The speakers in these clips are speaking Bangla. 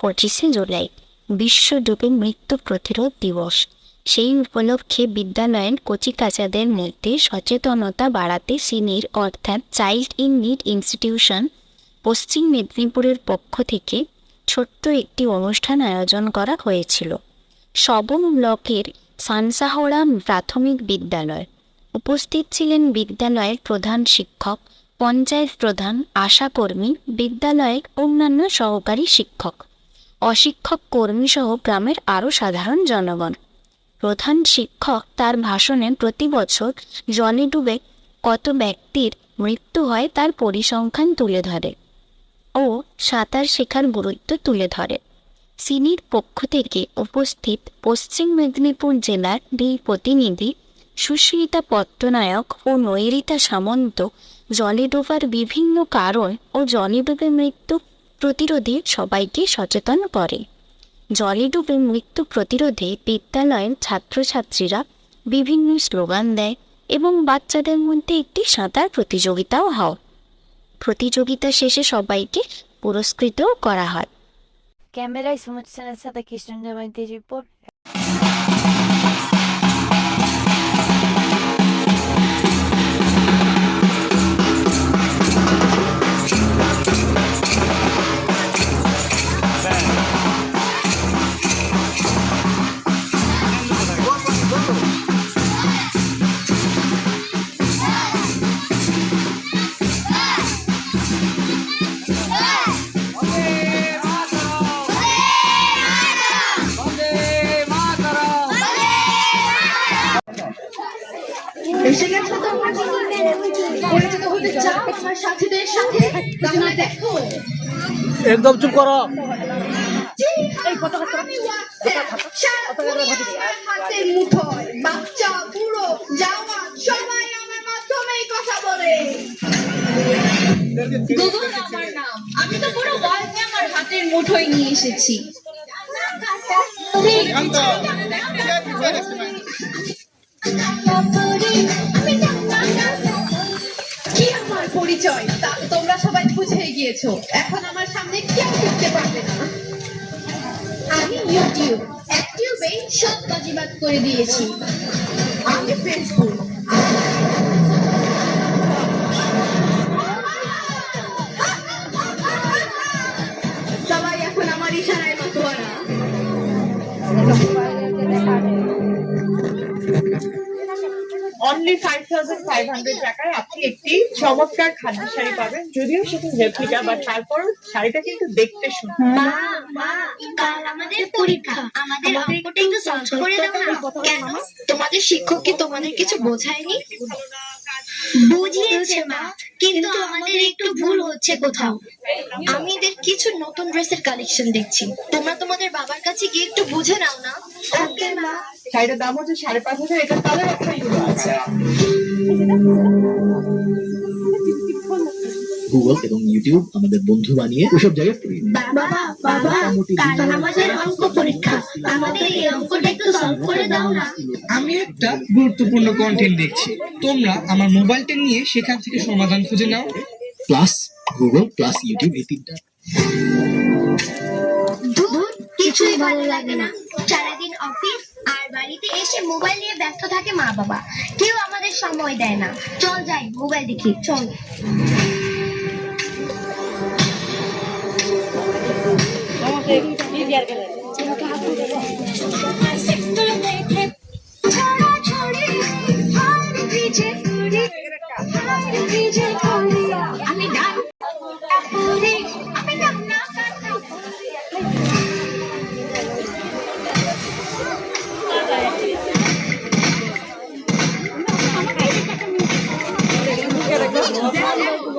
25শে জুলাই বিশ্ব ডোপিং মৃত্যু প্রতিরোধ দিবস। সেই উপলক্ষে বিদ্যালয়ের কচিকাঁচাদের মধ্যে সচেতনতা বাড়াতে সিনির অর্থাৎ চাইল্ড ইন নিড ইনস্টিটিউশন পশ্চিম মেদিনীপুরের পক্ষ থেকে ছোট্ট একটি অনুষ্ঠান আয়োজন করা হয়েছিল। সবং ব্লকের সানসাহরা প্রাথমিক বিদ্যালয়। উপস্থিত ছিলেন বিদ্যালয়ের প্রধান শিক্ষক, পঞ্চায়েত প্রধান, আশাকর্মী, বিদ্যালয়ের অন্যান্য সহকারী শিক্ষক, অশিক্ষক কর্মী সহ গ্রামের আরও সাধারণ জনগণ। প্রধান শিক্ষক তার ভাষণে প্রতি বছর জলে ডুবে কত ব্যক্তির মৃত্যু হয় তার পরিসংখ্যান তুলে ধরে ও সাঁতার শেখার গুরুত্ব তুলে ধরে। সিনির পক্ষ থেকে উপস্থিত পশ্চিম মেদিনীপুর জেলার দুই প্রতিনিধি সুস্মিতা পট্টনায়ক ও নৈরিতা সামন্ত জলে ডোবার বিভিন্ন কারণ ও জলে ডুবে মৃত্যু প্রতিরোধে সবাইকে সচেতন করে। জলে ডুবে মৃত্যু প্রতিরোধে বিদ্যালয়ের ছাত্রছাত্রীরা বিভিন্ন স্লোগান দেয় এবং বাচ্চাদের মধ্যে একটি সাঁতার প্রতিযোগিতাও হয়। প্রতিযোগিতা শেষে সবাইকে পুরস্কৃতও করা হয়। ক্যামেরায় সুমিত সেনের সাথে কৃষ্ণ জয়ন্তী রিপোর্ট। এসে গেছো তোমরা পরিচিত হতে চাও আমার সাথীদের সাথে? তাহলে দেখো, একদম চুপ করো। হাতের মুঠোয় বাচ্চা বুড়ো জওয়ান সবাই আমার মাধ্যমেই কথা বলে। গুগল আমার নাম, আমি তো পুরো ওয়ার্ল্ডকে আমার হাতের মুঠোয় নিয়ে এসেছি। কি আমার পরিচয় তা তোমরা সবাই বুঝে গিয়েছো। এখন আমার সামনে কেউ টিকতে পারবে না। আমি ইউটিউবে সব বাজিবাদ করে দিয়েছি। আমি ফেসবুক, সবাই এখন আমার ইশারায় মাতোয়ারা। অনলি 5,500 টাকায় আপনি একটি চমৎকার খাদ্য শাড়ি পাবেন, যদিও সেটা রেপ্লিকা, বাট তারপর শাড়িটা কিন্তু দেখতে সুন্দর। মা কাল আমাদের পরীক্ষা, আমাদের অঙ্কটা একটু সলভ করে দাও না। কেন? তোমাদের শিক্ষক কি তোমাদের কিছু বোঝায়নি? বুঝিয়েছে মা, কিন্তু আমাদের একটু ভুল হচ্ছে কোথাও। আমি এদের কিছু নতুন ড্রেসের কালেকশন দেখছি, তোমরা তোমাদের বাবার কাছে গিয়ে একটু বুঝে নাও না। ওকে মা। শাড়িটার দাম হচ্ছে 5,500। এটা কালার অপশনগুলো আছে। গুগল এবং ইউটিউব আমাদের বন্ধু বানিয়ে ওসব জায়গায় পড়ি। বাবা কাল আমাদের অঙ্ক পরীক্ষা, আমাদের এই অঙ্কটা একটু সলভ করে দাও না। আমি একটা গুরুত্বপূর্ণ কন্টেন্ট দেখছি, তোমরা আমার মোবাইলটা নিয়ে সেখান থেকে সমাধান খুঁজে নাও। প্লাস গুগল প্লাস ইউটিউব, এই তিনটা। ধুর, কিছুই ভালো লাগে না। সারাদিন অফিস আর বাড়িতে এসে মোবাইল নিয়ে ব্যস্ত থাকে মা বাবা, কেউ আমাদের সময় দেয় না। চল যাই মোবাইল দেখি, চল।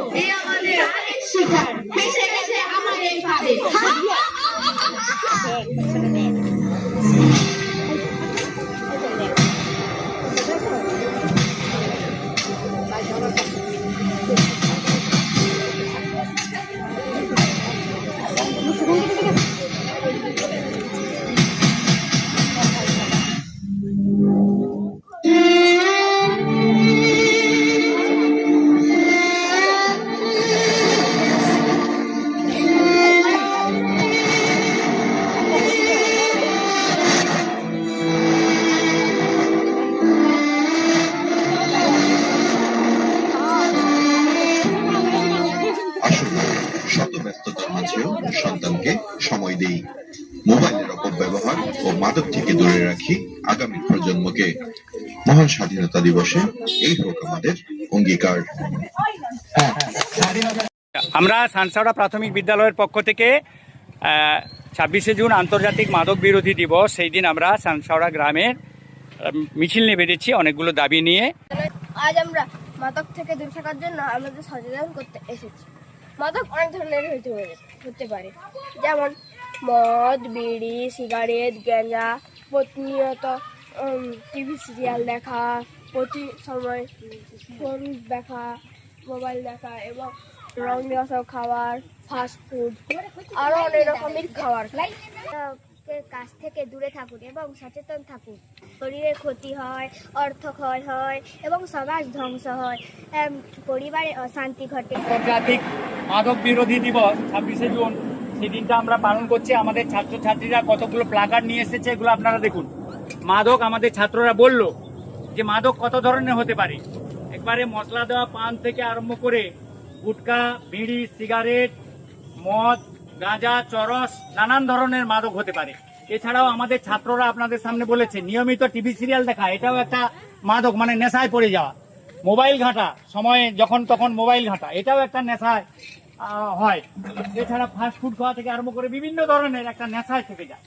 আমি আমাদের আরেক শিকার ফেসে গেছে আমাদের ভাবে। সময় দেই, মোবাইলের অপব্যবহার ও মাদক থেকে দূরে রাখি আগামী প্রজন্মকে। মহান স্বাধীনতা দিবসে এই হোক আমাদের অঙ্গীকার। আমরা সানসাওড়া প্রাথমিক বিদ্যালয়ের পক্ষ থেকে 26শে জুন আন্তর্জাতিক মাদক বিরোধী দিবস, সেই দিন আমরা সানসাওড়া গ্রামের মিছিল নিয়ে বেরিয়েছি অনেকগুলো দাবি নিয়ে। আজ আমরা মাদক থেকে দূরে থাকার জন্য আমাদের সচেতন করতে এসেছি। মাদক অনেক ধরনের হতে পারে, যেমন মদ, বিড়ি, সিগারেট, গাঁজা, প্রতিনিয়ত টিভি সিরিয়াল দেখা, প্রতি সময় ফোন দেখা, মোবাইল দেখা এবং রঙিন খাবার, ফাস্ট ফুড, আরও অনেক রকমের খাবার। কাছ থেকে দূরে থাকুন এবং সচেতন থাকুন। শরীরের ক্ষতি হয়, অর্থ ক্ষয় হয় এবং সমাজ ধ্বংস হয়, পরিবারে অশান্তি ঘটে। আন্তর্জাতিক মাদক বিরোধী দিবস 26শে জুন, সেই দিনটা আমরা পালন করছি। আমাদের ছাত্রছাত্রীরা কতগুলো প্লাকার্ড নিয়ে এসেছে, এগুলো আপনারা দেখুন। মাদক, আমাদের ছাত্ররা বলল যে মাদক কত ধরনের হতে পারে। একবারে মশলা দেওয়া পান থেকে আরম্ভ করে গুটখা, বিড়ি, সিগারেট, মদ, গাঁজা, চরস, নানান ধরনের মাদক হতে পারে। এছাড়াও আমাদের ছাত্ররা আপনাদের সামনে বলেছে নিয়মিত টিভি সিরিয়াল দেখা, এটাও একটা মাদক, মানে নেশায় পড়ে যাওয়া। মোবাইল ঘাঁটা, সময়ে যখন তখন মোবাইল ঘাঁটা, এটাও একটা নেশায় হয়। এছাড়া ফাস্টফুড খাওয়া থেকে আরম্ভ করে বিভিন্ন ধরনের একটা নেশায় থেকে যায়।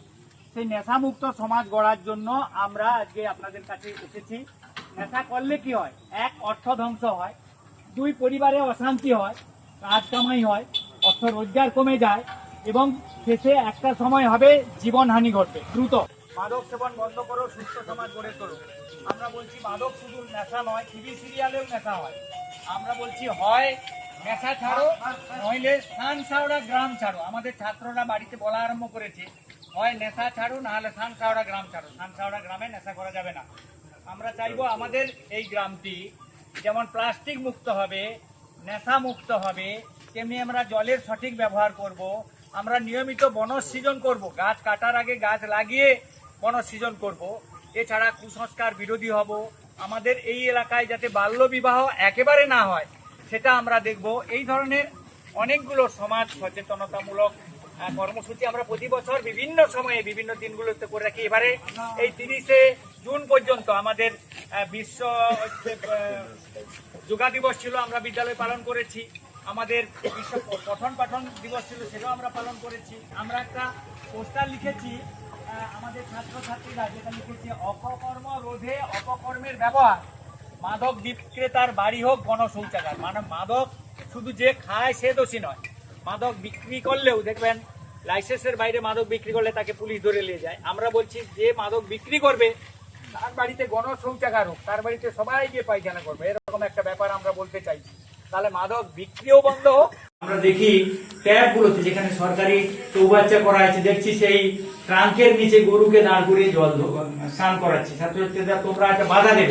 সেই নেশামুক্ত সমাজ গড়ার জন্য আমরা আজকে আপনাদের কাছে এসেছি। নেশা করলে কি হয়? এক, অর্থ ধ্বংস হয়; দুই, পরিবারে অশান্তি হয়, কাজ কামাই হয়, অর্থ রোজগার কমে যায় এবং শেষে একটা সময় হবে জীবনহানি ঘটবে। দ্রুত মাদক সেবন বন্ধ করো, সুস্থ সমাজ গড়ে তোলো। আমরা বলছি মাদক শুধু নেশা নয়, টিভি সিরিয়ালেও নেশা হয়। আমরা বলছি হয় নেশা ছাড়ো, নইলে সানসাওড়া গ্রাম ছাড়ো। আমাদের ছাত্ররা বাড়িতে বলা আরম্ভ করেছে, হয় নেশা ছাড়ো, নাহলে সানসাওড়া গ্রাম ছাড়ো। সানসাওড়া গ্রামে নেশা করা যাবে না। আমরা চাইবো আমাদের এই গ্রামটি যেমন প্লাস্টিক মুক্ত হবে, নেশা মুক্ত হবে, তেমনি আমরা জলের সঠিক ব্যবহার করব। আমরা নিয়মিত বনসৃজন করব, গাছ কাটার আগে গাছ লাগিয়ে বনসৃজন করব। এছাড়া কুসংস্কার বিরোধী হব। আমাদের এই এলাকায় যাতে বাল্যবিবাহ একেবারে না হয় সেটা আমরা দেখব। এই ধরনের অনেকগুলো সমাজ সচেতনতামূলক কর্মসূচি আমরা প্রতি বছর বিভিন্ন সময়ে বিভিন্ন দিনগুলোতে করে রাখি। এবারে এই 30শে জুন পর্যন্ত আমাদের বিশ্ব যোগা দিবস ছিল, আমরা বিদ্যালয়ে পালন করেছি। আমাদের বিশ্ব পঠন পাঠন দিবস ছিল, সেটাও আমরা পালন করেছি। আমরা একটা পোস্টার লিখেছি আমাদের ছাত্রছাত্রীরা, যেটা লিখেছে অপকর্ম রোধে অপকর্মের ব্যবহার, মাদক বিক্রেতার বাড়ি হোক গণশৌচাগার। মানে মাদক শুধু যে খায় সে দোষী নয়, মাদক বিক্রি করলেও দেখবেন লাইসেন্সের বাইরে মাদক বিক্রি করলে তাকে পুলিশ ধরে নিয়ে যায়। আমরা বলছি যে মাদক বিক্রি করবে তার বাড়িতে গণশৌচাগার হোক, তার বাড়িতে সবাই গিয়ে পায়খানা করবে, এরকম একটা ব্যাপার আমরা বলতে চাইছি। তাহলে মাদক বিক্রিও বন্ধ হোক। আমরা দেখি ট্যাপগুলোতে যেখানে সরকারি চৌবাচ্চা করা আছে, দেখছি সেই ট্রাঙ্কের নিচে গরুকে দাঁড় করিয়ে জল স্নান করাচ্ছি। ছাত্রছাত্রীরা তোমরা একটা বাধা দেবে।